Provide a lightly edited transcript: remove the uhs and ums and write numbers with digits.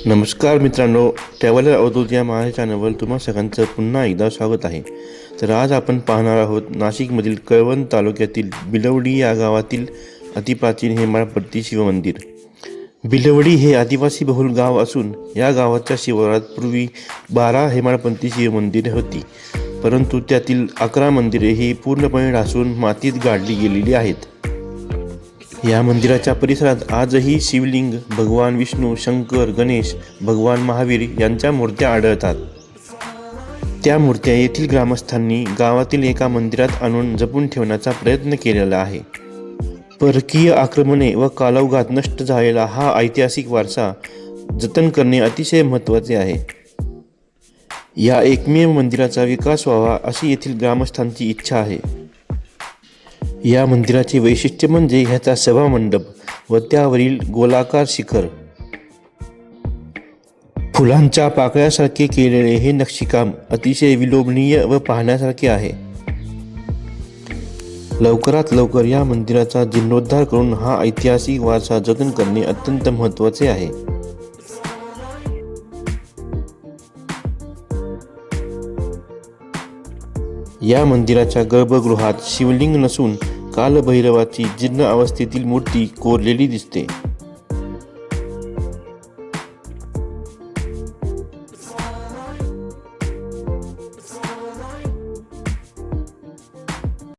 नमस्कार मित्रांनो, ट्रॅव्हलर अवधूत या माझ्या चॅनलवर तुम्हा सगळ्यांचं पुन्हा एकदा स्वागत आहे. तर आज आपण पाहणार आहोत नाशिकमधील कळवण तालुक्यातील बिलवडी या गावातील अतिप्राचीन हेमाडपंथी शिवमंदिर. बिलवडी हे आदिवासी बहुल गाव असून या गावाच्या शिवारात पूर्वी 12 हेमाडपंथी शिवमंदिरे होती, परंतु त्यातील 11 मंदिरे ही पूर्णपणे ढासळून मातीत गाडली गेलेली आहेत. या मंदिराच्या परिसरात आजही शिवलिंग, भगवान विष्णू, शंकर, गणेश, भगवान महावीर यांच्या मूर्त्या आढळतात. त्या मूर्त्या येथील ग्रामस्थांनी गावातील एका मंदिरात आणून जपून ठेवण्याचा प्रयत्न केलेला आहे. परकीय आक्रमणे व कालौघात नष्ट झालेला हा ऐतिहासिक वारसा जतन करणे अतिशय महत्त्वाचे आहे. या एकमेव मंदिराचा विकास व्हावा अशी येथील ग्रामस्थांची इच्छा आहे. या मंदिराचे वैशिष्ट्य म्हणजे ह्याचा सभामंडप व त्यावरील गोलाकार शिखर. फुलांच्या पाकळ्यासारखे केलेले हे नक्षीकाम अतिशय विलोभनीय व पाहण्यासारखे आहे. लवकरात लवकर या मंदिराचा जीर्णोद्धार करून हा ऐतिहासिक वारसा जतन करणे अत्यंत महत्त्वाचे आहे. या मंदिराच्या गर्भगृहात शिवलिंग नसून कालभैरवाची जीर्ण अवस्थेतील मूर्ती कोरलेली दिसते.